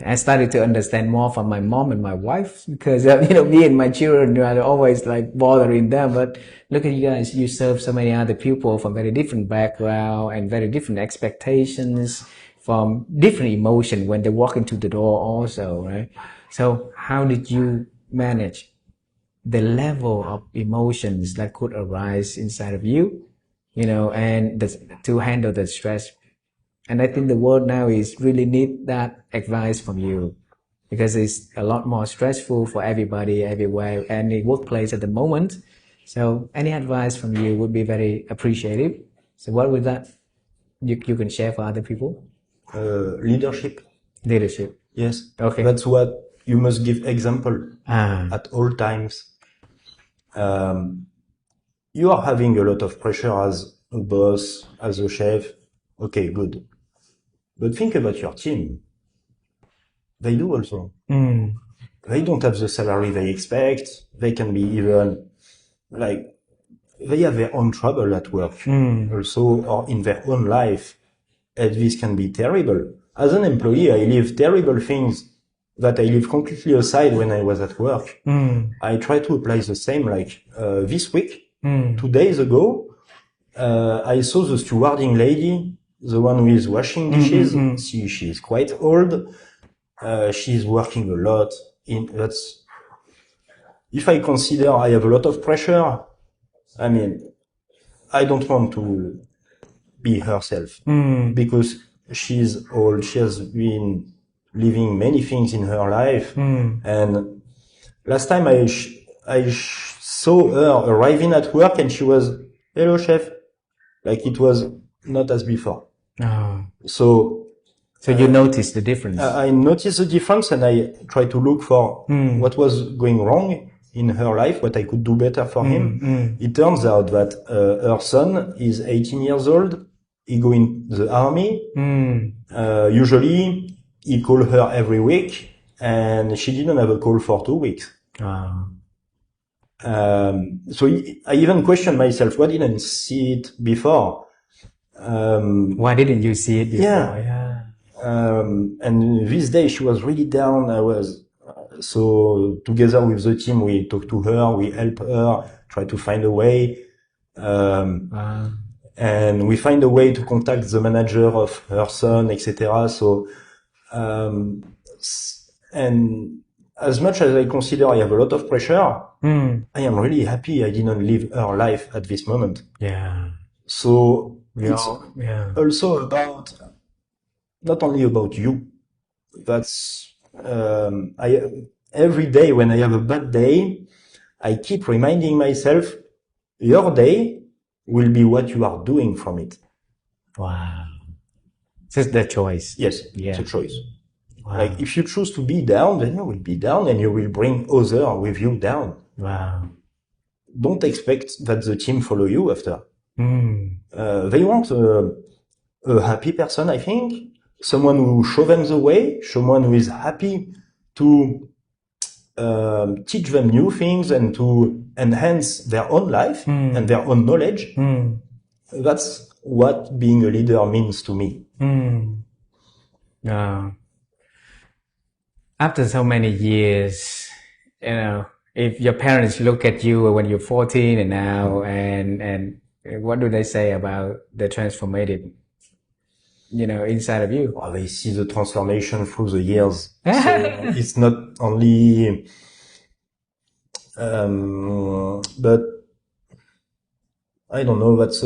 I started to understand more from my mom and my wife because, me and my children are always bothering them. But look at you guys, you serve so many other people from very different background and very different expectations, from different emotion when they walk into the door also, right? So how did you manage the level of emotions that could arise inside of you, and to handle the stress? And I think the world now is really need that advice from you, because it's a lot more stressful for everybody, everywhere, any workplace at the moment. So any advice from you would be very appreciated. So what would that you can share for other people? Leadership. Leadership. Yes. Okay. That's what you must give example at all times. You are having a lot of pressure as a boss, as a chef. Okay, good. But think about your team. They do also. They don't have the salary they expect. They can be even they have their own trouble at work also, or in their own life. And this can be terrible. As an employee, I live terrible things that I live completely aside when I was at work. I try to apply the same, this week, 2 days ago, I saw the stewarding lady, the one who is washing dishes. She is quite old. She's working a lot. If I consider I have a lot of pressure, I don't want to be herself because she's old. She has been living many things in her life. And last time I saw her arriving at work and she was, hello, chef. It was not as before. So you noticed the difference. I noticed the difference and I tried to look for what was going wrong. in her life, what I could do better for him. It turns out that her son is 18 years old. He go in the army. Usually, he call her every week, and she didn't have a call for 2 weeks. Wow. So I even questioned myself, why didn't I see it before? Why didn't you see it before? Yeah. And this day she was really down. So together with the team, we talked to her, we helped her, try to find a way. And we find a way to contact the manager of her son, etc. So, and as much as I consider I have a lot of pressure, I am really happy I didn't live her life at this moment. Yeah. So it's also about, not only about you. That's, every day when I have a bad day, I keep reminding myself, your day will be what you are doing from it. Wow. It's the choice. Yes, it's a choice. Wow. Like, if you choose to be down, then you will be down and you will bring others with you down. Wow. Don't expect that the team follow you after. They want a happy person, I think. Someone who show them the way, someone who is happy to teach them new things and to enhance their own life and their own knowledge. That's what being a leader means to me. After so many years, if your parents look at you when you're 14 and now, and what do they say about the transformative, inside of you? Well, they see the transformation through the years. So it's not only, but I don't know. That's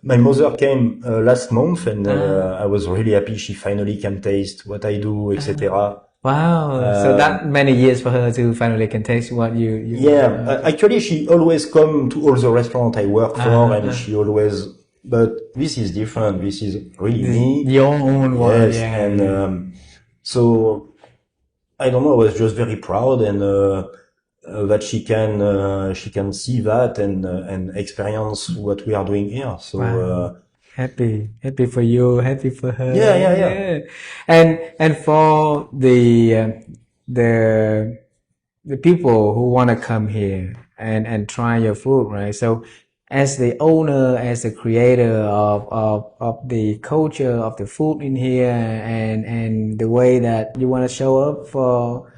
my mother came last month, and I was really happy. She finally can taste what I do, etc. Wow! So that many years for her to finally can taste what you. Yeah, actually, she always come to all the restaurants I work for, and she always. But this is different. This is really me. Your own one. Yes, yeah. and so I don't know. I was just very proud and. That she can see that and experience what we are doing here. So, wow. Happy for you, happy for her. Yeah. And for the people who want to come here and try your food, right? So, as the owner, as the creator of the culture of the food in here and the way that you want to show up for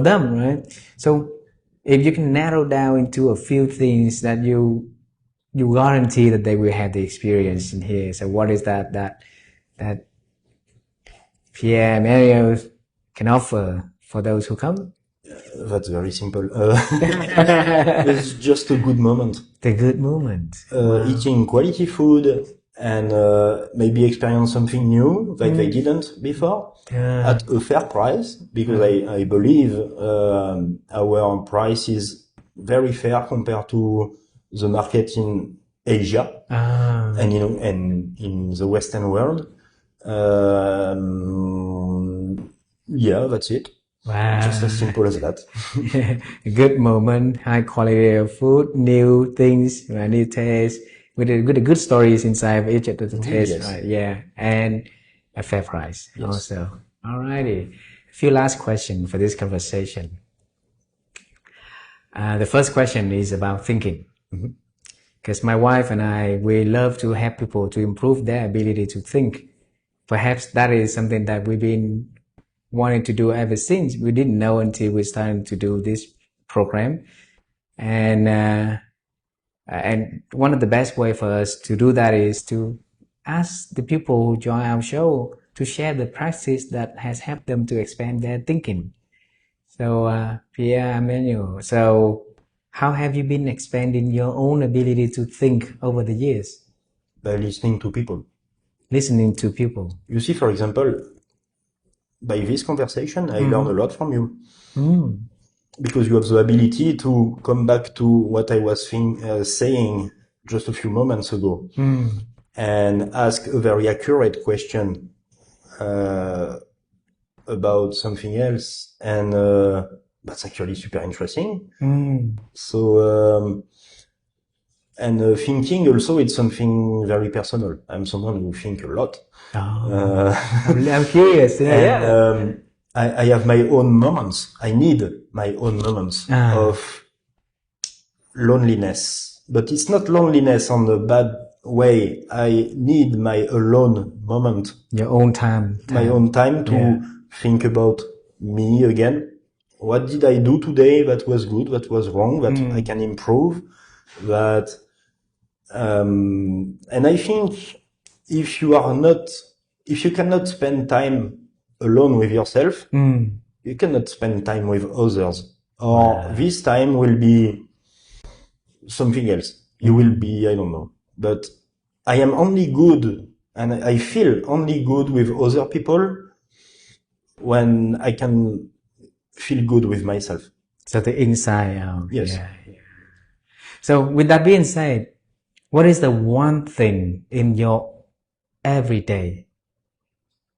them, right? So if you can narrow down into a few things that you guarantee that they will have the experience in here. So what is that Pierre-Emmanuel can offer for those who come? That's very simple. It's just a good moment. The good moment. Eating quality food and maybe experience something new that they didn't before at a fair price, because I believe our price is very fair compared to the market in Asia and in the Western world. Yeah, that's it. Wow. Just as simple as that. A good moment, high quality of food, new things, new taste, with a good stories inside of each of the taste, yes. right? Yeah, and a fair price also. Alrighty, a few last questions for this conversation. The first question is about thinking. Because my wife and I, we love to help people to improve their ability to think. Perhaps that is something that we've been wanting to do ever since. We didn't know until we started to do this program. And one of the best way for us to do that is to ask the people who join our show to share the practice that has helped them to expand their thinking. So, Pierre-Emmanuel, so how have you been expanding your own ability to think over the years? By listening to people. Listening to people. You see, for example, by this conversation, I learned a lot from you. Because you have the ability to come back to what I was saying just a few moments ago and ask a very accurate question about something else, and that's actually super interesting. So, thinking also, it's something very personal. I'm someone who think a lot. I'm curious. I have my own moments. I need my own moments of loneliness, but it's not loneliness on a bad way. I need my alone moment. Your own time. My own time to think about me again. What did I do today that was good, that was wrong, that I can improve, that, and I think if you cannot spend time alone with yourself, you cannot spend time with others, or this time will be something else. You will be, I don't know, but I am only good and I feel only good with other people when I can feel good with myself. So the inside out. Yes. Yeah. So with that being said, what is the one thing in your everyday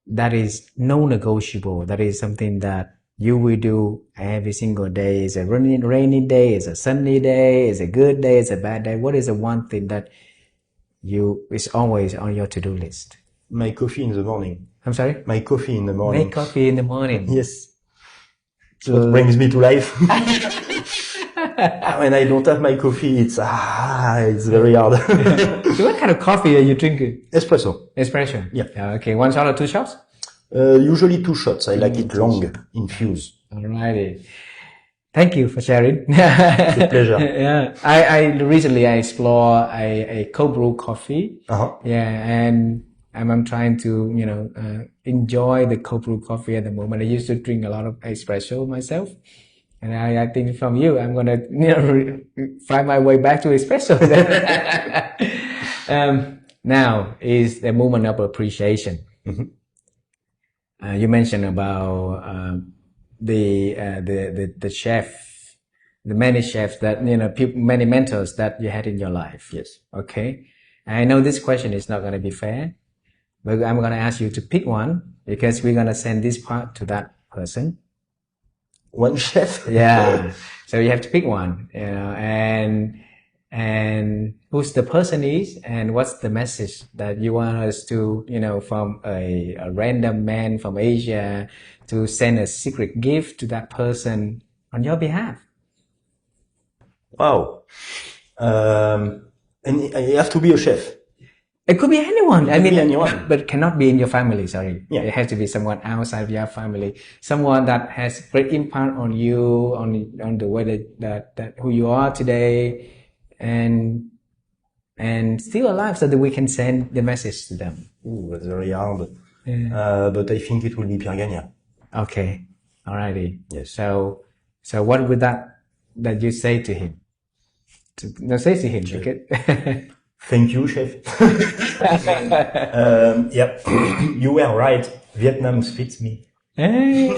that is non-negotiable? That is something that you will do every single day. Is a rainy day? Is a sunny day? Is a good day? Is a bad day? What is the one thing that is always on your to-do list? My coffee in the morning. I'm sorry? My coffee in the morning. Make coffee in the morning. Yes. So what brings me to life. When I don't have my coffee, it's very hard. So what kind of coffee are you drinking? Espresso. Espresso? Yeah. Okay, 1 shot or 2 shots? Usually 2 shots. I like it long, infused. Alrighty. Thank you for sharing. It's a pleasure. Yeah. I recently explore a cold brew coffee. Yeah, and I'm trying to, enjoy the cold brew coffee at the moment. I used to drink a lot of espresso myself. And I think from you, I'm going to, find my way back to espresso. Now is the moment of appreciation. You mentioned about, the chef, the many chefs that, many mentors that you had in your life. Yes. Okay. I know this question is not going to be fair, but I'm going to ask you to pick one because we're going to send this part to that person. One chef? Yeah. So you have to pick one, and who's the person is and what's the message that you want us to, from a random man from Asia to send a secret gift to that person on your behalf. Wow. And you have to be a chef. It could be anyone. Anyone. But cannot be in your family, sorry. Yeah. It has to be someone outside of your family. Someone that has great impact on you, on the way that who you are today, and still alive so that we can send the message to them. Ooh, that's very hard. But I think it will be Pierre-Emmanuel. Okay. Alrighty. Yes. So what would that you say to him? Say to him. Okay. Thank you, chef. Yeah, you were right. Vietnam fits me. And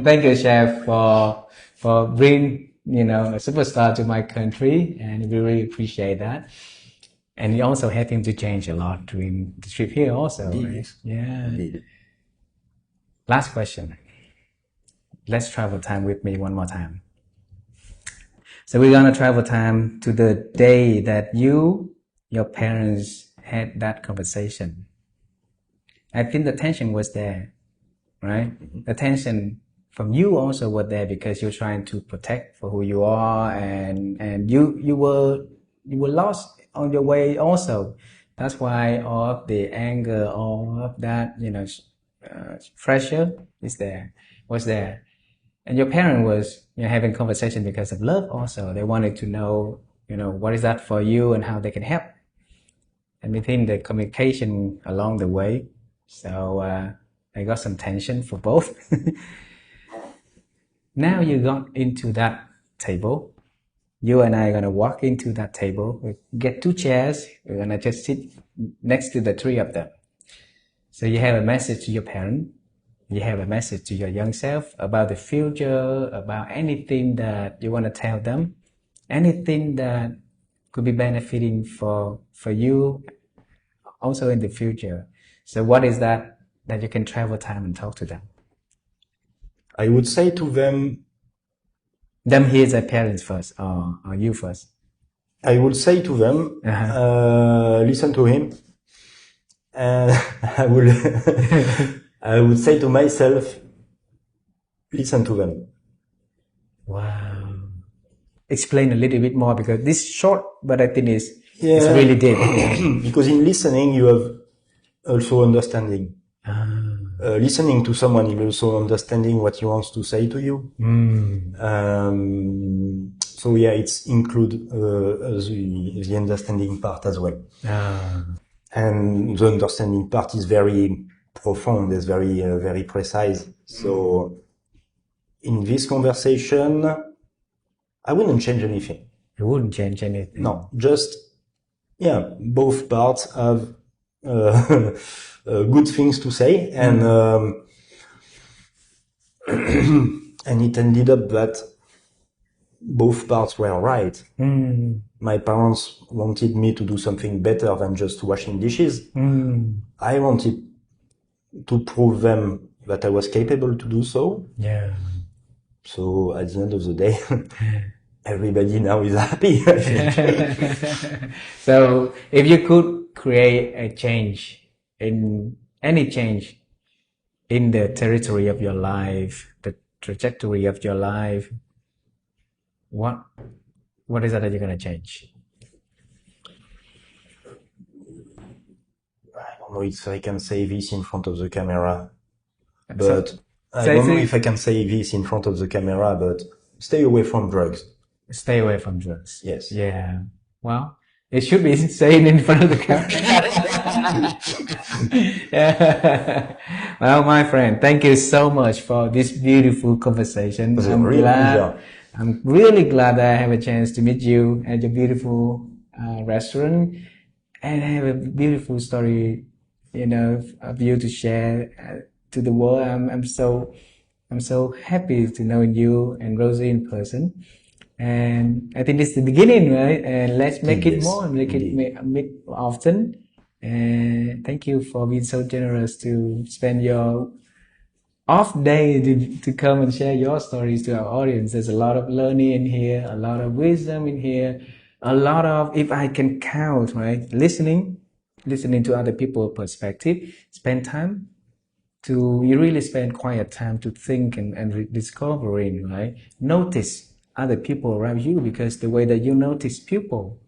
thank you, chef, for bringing, a superstar to my country, and we really appreciate that. And you also helped him to change a lot during the trip here also. Indeed. Right? Yeah. Indeed. Last question. Let's travel time with me one more time. So we're gonna travel time to the day that your parents had that conversation. I think the tension was there, right? The tension from you also was there because you're trying to protect for who you are, and you were lost on your way also. That's why all of the anger, all of that, pressure was there. And your parent was, having conversation because of love also. They wanted to know, what is that for you and how they can help. And within the communication along the way, so I got some tension for both. Now you got into that table. You and I are going to walk into that table. We get 2 chairs. We're going to just sit next to the 3 of them. So you have a message to your parent. You have a message to your young self about the future, about anything that you want to tell them, anything that could be benefiting for you also in the future. So what is that you can travel time and talk to them? I would say to them, Them hear their parents first, or you first? I would say to them, listen to him. And I would say to myself, listen to them. Wow. Explain a little bit more, because this short, but I think it's really deep. Because in listening, you have also understanding. Listening to someone is also understanding what he wants to say to you. So yeah, it's include the understanding part as well. And the understanding part is very profound, is very very precise. So in this conversation, I wouldn't change anything. You wouldn't change anything? No, just both parts have good things to say, and and it ended up that both parts were right. My parents wanted me to do something better than just washing dishes. I wanted to prove them that I was capable to do so. Yeah. So at the end of the day, everybody now is happy. So if you could create a change, any change in the territory of your life, the trajectory of your life, what is it that you're going to change? I don't know if I can say this in front of the camera, but I don't know if I can say this in front of the camera, but stay away from drugs. Stay away from drugs. Yes. Yeah. Well, it should be saying in front of the camera. Yeah. Well, my friend, thank you so much for this beautiful conversation. I'm really glad that I have a chance to meet you at your beautiful restaurant and have a beautiful story, of you to share to the world. I'm so happy to know you and Rosie in person. And I think this is the beginning, right? And let's make it more, make it often. And thank you for being so generous to spend your off day to come and share your stories to our audience. There's a lot of learning in here, a lot of wisdom in here, a lot of, if I can count, right? Listening to other people's perspective, spend time you really spend quiet time to think and discovering, right? Notice other people around you, because the way that you notice people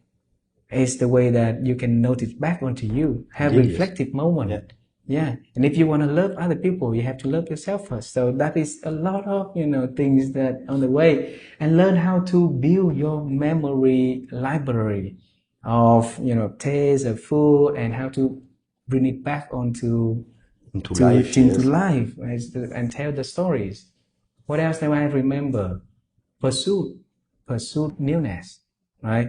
is the way that you can notice back onto you. Have reflective moment. Yeah. And if you want to love other people, you have to love yourself first. So that is a lot of, things that on the way, and learn how to build your memory library of, taste of food, and how to bring it back into life, right? And tell the stories. What else do I remember? Pursue newness, right?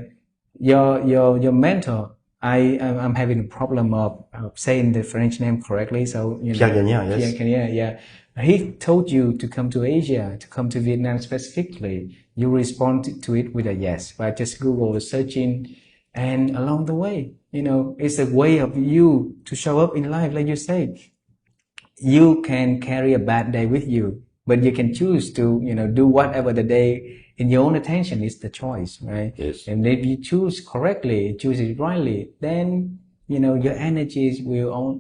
Your mentor, I'm having a problem of saying the French name correctly. So Pierre-Emmanuel, yes. He told you to come to Asia, to come to Vietnam specifically. You respond to it with a yes by just Google searching, and along the way, it's a way of you to show up in life, like you said. You can carry a bad day with you, but you can choose to, do whatever the day in your own attention is the choice, right? Yes. And if you choose correctly, choose it rightly, then, your energies will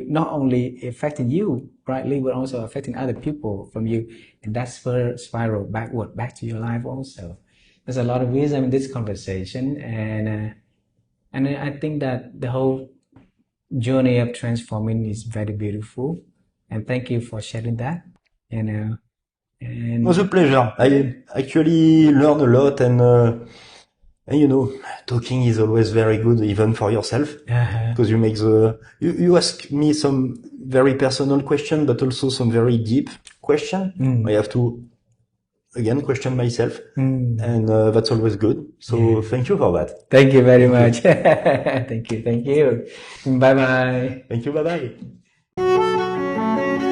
not only affecting you rightly, but also affecting other people from you. And that's for spiral backward, back to your life also. There's a lot of wisdom in this conversation. And I think that the whole journey of transforming is very beautiful. And thank you for sharing that. And it was a pleasure. I actually learned a lot, and talking is always very good, even for yourself, because you make you ask me some very personal question, but also some very deep question. I have to again question myself, and that's always good. So thank you for that. Thank you very much. Thank you. Bye bye. Thank you. Bye bye.